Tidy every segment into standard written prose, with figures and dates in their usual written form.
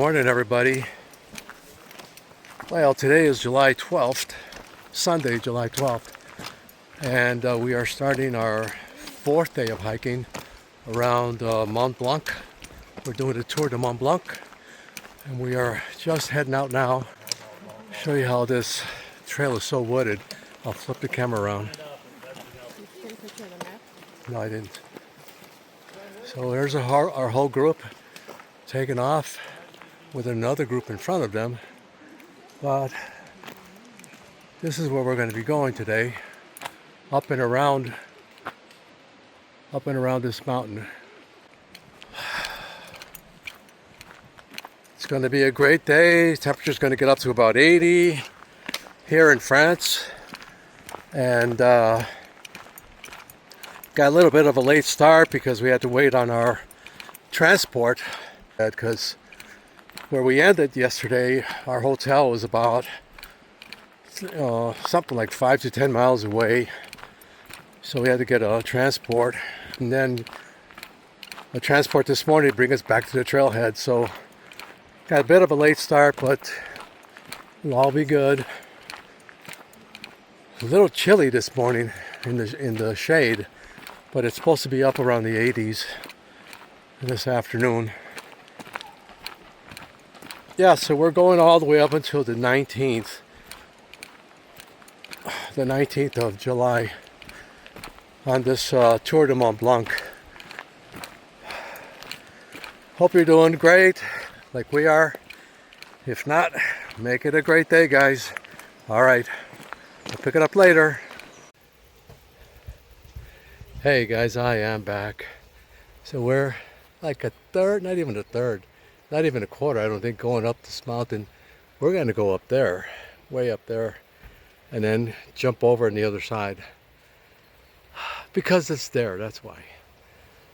morning, everybody. Well, today is July 12th, Sunday, July 12th, and we are starting our fourth day of hiking around Mont Blanc. We're doing a tour de Mont Blanc, and we are just heading out now. Show you how this trail is so wooded. I'll flip the camera around. No, I didn't. So there's our whole group taking off with another group in front of them. But this is where we're going to be going today, up and around this mountain. It's going to be a great day. Temperature's going to get up to about 80 here in France, and got a little bit of a late start because we had to wait on our transport, because where we ended yesterday, our hotel was about something like 5 to 10 miles away, so we had to get a transport, and then a transport this morning to bring us back to the trailhead. So got a bit of a late start, but it'll all be good. A little chilly this morning in the shade, but it's supposed to be up around the 80s this afternoon. Yeah, so we're going all the way up until the 19th of July on this Tour de Mont Blanc. Hope you're doing great like we are. If not, make it a great day, guys. All right, I'll pick it up later. Hey guys, I am back. So we're like a third, not even a third, not even a quarter, I don't think, going up this mountain. We're going to go up there, way up there, and then jump over on the other side. Because it's there, that's why.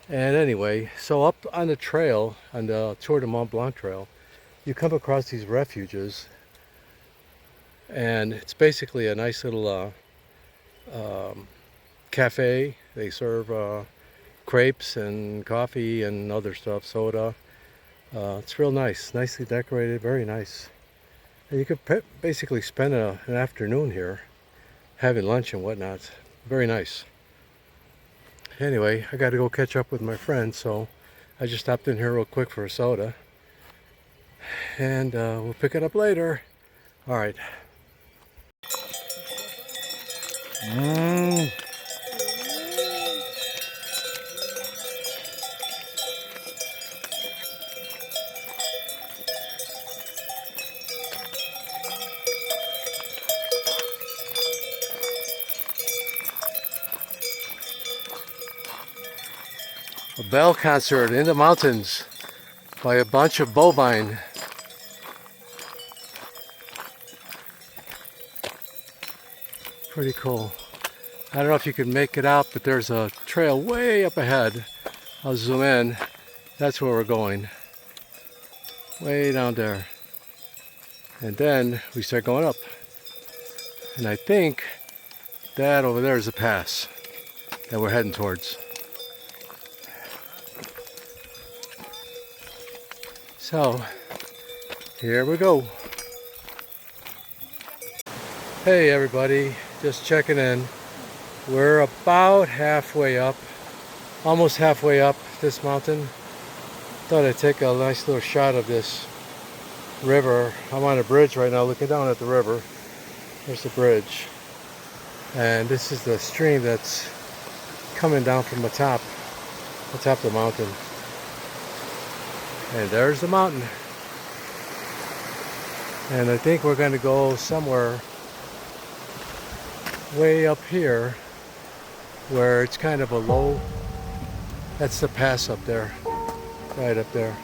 And anyway, so up on the trail, on the Tour de Mont Blanc trail, you come across these refuges. And it's basically a nice little cafe. They serve crepes and coffee and other stuff, soda. It's real nice, nicely decorated, very nice. And you could basically spend an afternoon here having lunch and whatnot. Very nice. Anyway, I got to go catch up with my friend, so I just stopped in here real quick for a soda. And we'll pick it up later. All right. A bell concert in the mountains by a bunch of bovine. Pretty cool. I don't know if you can make it out, but there's a trail way up ahead. I'll zoom in. That's where we're going. Way down there. And then we start going up. And I think that over there is a pass that we're heading towards. So, here we go. Hey everybody, just checking in. We're about halfway up, almost halfway up this mountain. Thought I'd take a nice little shot of this river. I'm on a bridge right now looking down at the river. There's the bridge. And this is the stream that's coming down from the top of the mountain. And there's the mountain. And I think we're going to go somewhere way up here where it's kind of a low. That's the pass up there, right up there.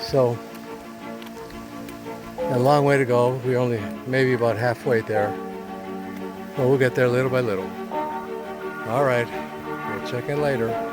So a long way to go. We're only maybe about halfway there, but we'll get there little by little. All right, we'll check in later.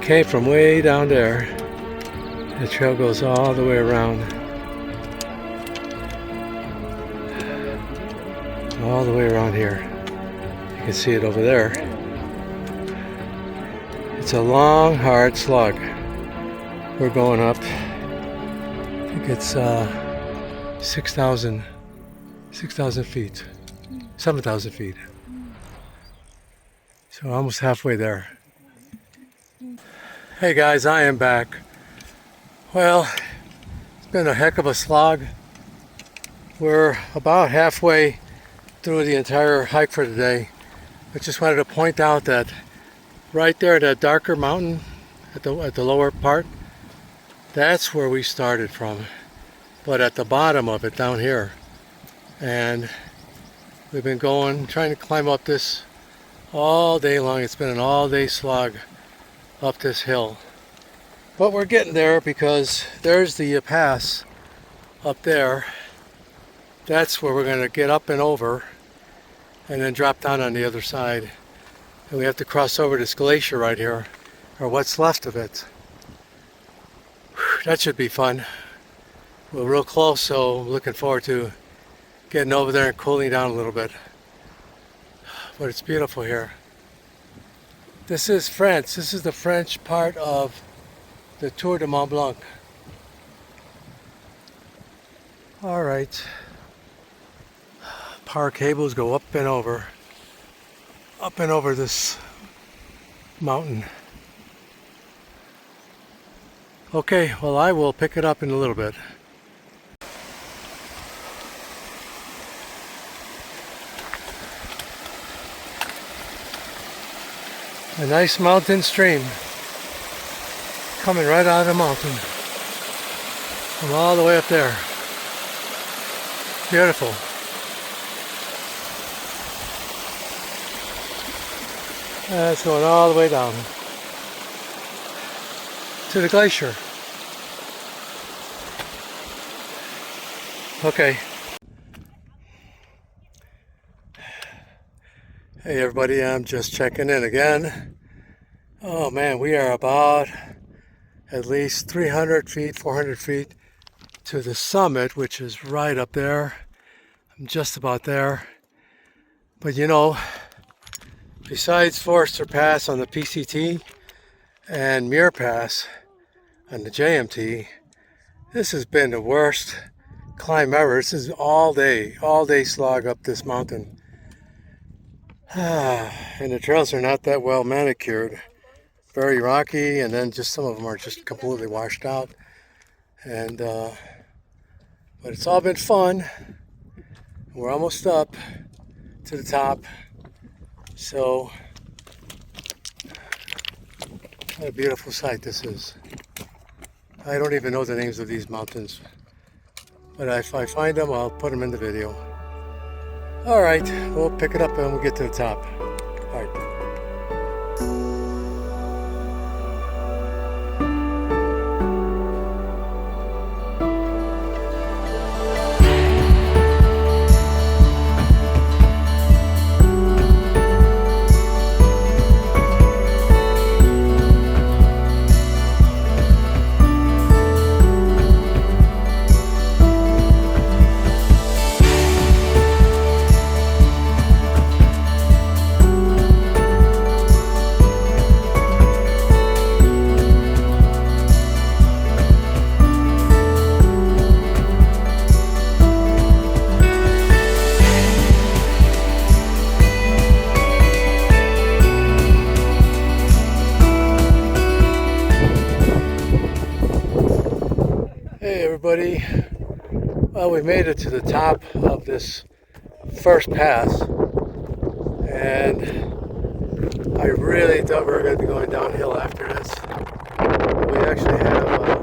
Came from way down there. The trail goes all the way around. All the way around here. You can see it over there. It's a long, hard slog. We're going up. I think it's 6,000 feet. 7,000 feet. So almost halfway there. Hey guys, I am back. Well, it's been a heck of a slog. We're about halfway through the entire hike for today. I just wanted to point out that right there, that darker mountain at the lower part, that's where we started from. But at the bottom of it down here, and we've been trying to climb up this all day long. It's been an all-day slog up this hill. But we're getting there because there's the pass up there. That's where we're going to get up and over and then drop down on the other side. And we have to cross over this glacier right here, or what's left of it. Whew, that should be fun. We're real close, so I'm looking forward to getting over there and cooling down a little bit. But it's beautiful here. This is France. This is the French part of the Tour de Mont Blanc. All right. Power cables go up and over this mountain. Okay, well, I will pick it up in a little bit. A nice mountain stream coming right out of the mountain from all the way up there. Beautiful. It's going all the way down to the glacier. Okay. Hey everybody, I'm just checking in again. Oh man, we are about at least 300 feet, 400 feet to the summit, which is right up there. I'm just about there. But you know, besides Forester Pass on the PCT and Muir Pass on the JMT, this has been the worst climb ever. This is all day slog up this mountain. And the trails are not that well manicured. Very rocky, and then just some of them are just completely washed out. And but it's all been fun. We're almost up to the top. So what a beautiful sight this is. I don't even know the names of these mountains, but if I find them, I'll put them in the video. All right, we'll pick it up and we'll get to the top. All right. Hey everybody, well, we made it to the top of this first pass, and I really thought we were going to be going downhill after this. We actually have a couple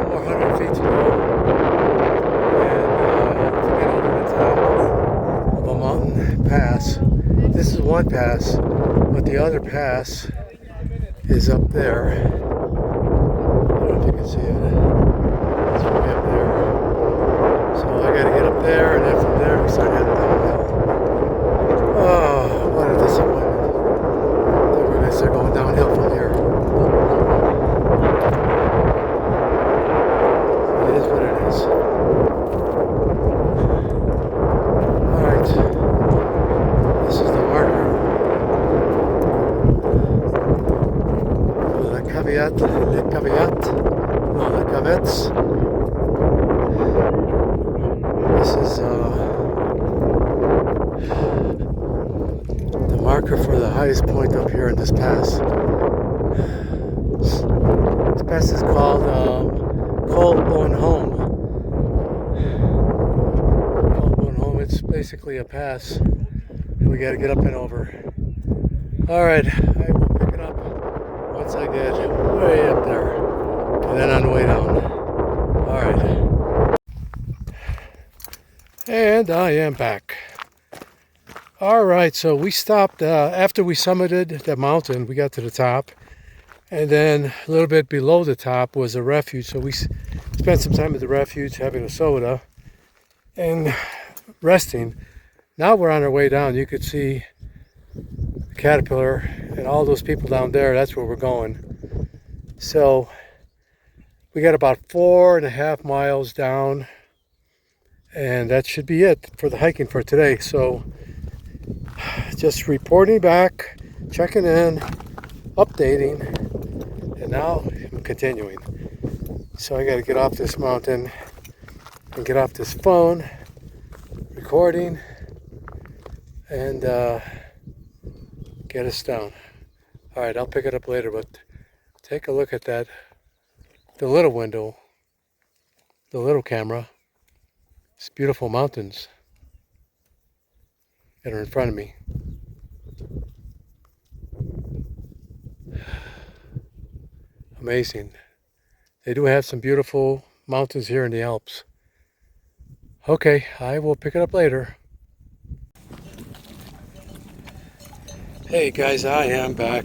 more 100 feet to go, and to get over the top of a mountain pass. This is one pass, but the other pass is up there. You can see it. It's way up there. So I gotta get up there, and then from there we start heading downhill. Oh, what a disappointment. Then we're gonna start going Les Caveats. No, Les Cavettes. This is the marker for the highest point up here in this pass. This pass is called Col Bonhomme. Col Bonhomme. It's basically a pass, and we got to get up and over. All right, I will pick it up once I get way up there, and then on the way down. All right. And I am back. All right, so we stopped after we summited the mountain. We got to the top, and then a little bit below the top was a refuge. So we spent some time at the refuge having a soda and resting. Now we're on our way down. You could see the Caterpillar and all those people down there. That's where we're going. So we got about 4.5 miles down, and that should be it for the hiking for today. So just reporting back, checking in, updating, and now I'm continuing. So I got to get off this mountain and get off this phone, recording, and get us down. All right, I'll pick it up later, but take a look at that, the little window, the little camera. It's beautiful mountains that are in front of me. Amazing. They do have some beautiful mountains here in the Alps. Okay, I will pick it up later. Hey guys, I am back.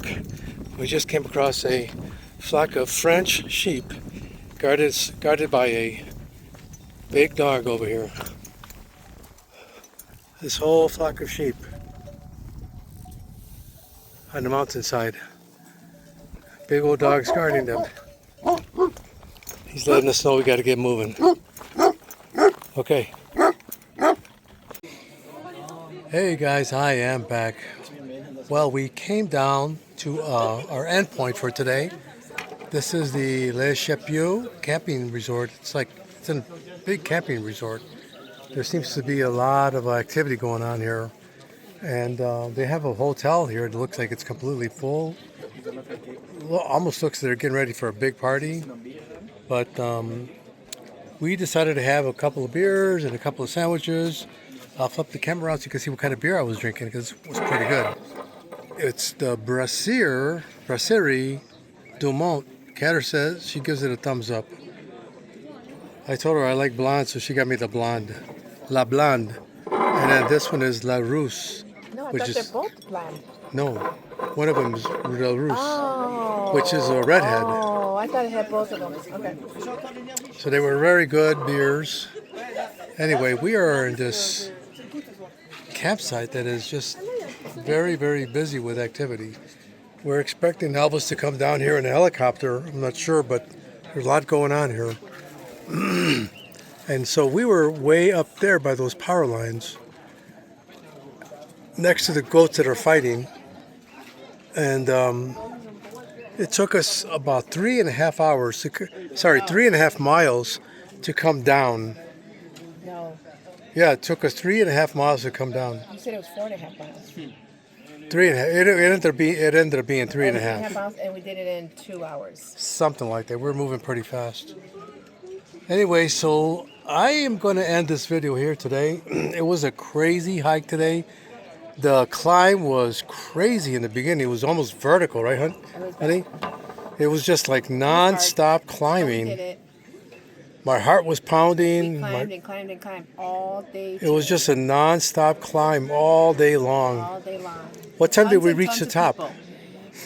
We just came across a flock of French sheep guarded by a big dog over here. This whole flock of sheep on the mountainside. Big old dog's guarding them. He's letting us know we got to get moving. Okay. Hey guys, I am back. Well, we came down to our end point for today. This is the Les Chapieux camping resort. It's a big camping resort. There seems to be a lot of activity going on here. And they have a hotel here. It looks like it's completely full. Almost looks like they're getting ready for a big party. But we decided to have a couple of beers and a couple of sandwiches. I'll flip the camera around so you can see what kind of beer I was drinking, because it was pretty good. It's the Brasserie du Mont. Catter says she gives it a thumbs up. I told her I like blonde, so she got me the blonde. La Blonde. And then this one is La Rousse. No, I thought they're both blonde. No, one of them is La Rousse, which is a redhead. Oh, I thought it had both of them. Okay. So they were very good beers. Anyway, we are in this campsite that is just very, very busy with activity. We're expecting Elvis to come down here in a helicopter. I'm not sure, but there's a lot going on here. And so we were way up there by those power lines, next to the goats that are fighting. And it took us about 3.5 hours, 3.5 miles to come down. No. Yeah, it took us 3.5 miles to come down. You said it was 4.5 miles. 3.5. It ended up being 3.5. 3.5 miles, and we did it in 2 hours. Something like that. We're moving pretty fast. Anyway, so I am going to end this video here today. It was a crazy hike today. The climb was crazy in the beginning. It was almost vertical, right, honey? It was just like non-stop climbing. Did it. My heart was pounding. We climbed and climbed all day. It was just a non-stop climb all day long. All day long. What time did we reach the top?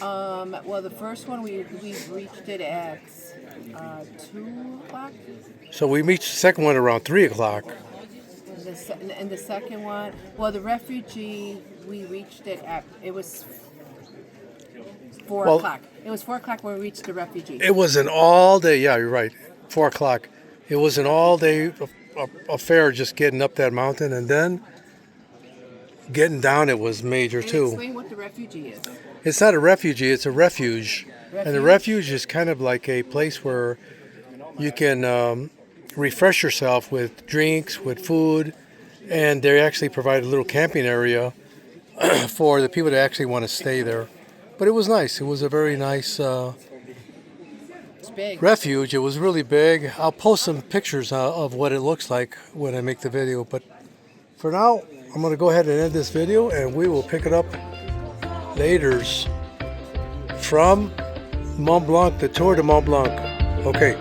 Well, the first one we reached it at 2 o'clock. So we reached the second one around 3 o'clock. And the second one, well, the refugee, we reached it at, it was 4 o'clock. It was 4 o'clock when we reached the refugee. It was an all day, yeah, you're right, 4 o'clock. It was an all day affair just getting up that mountain, and then getting down it was major too. Explain what the refugee is. It's not a refugee, it's a refuge. And the refuge is kind of like a place where you can refresh yourself with drinks, with food, and they actually provide a little camping area for the people that actually want to stay there. But it was nice. It was a very nice It's big. refuge. It was really big. I'll post some pictures of what it looks like when I make the video. But for now, I'm going to go ahead and end this video, and we will pick it up later from Mont Blanc, the Tour de Mont Blanc. Okay.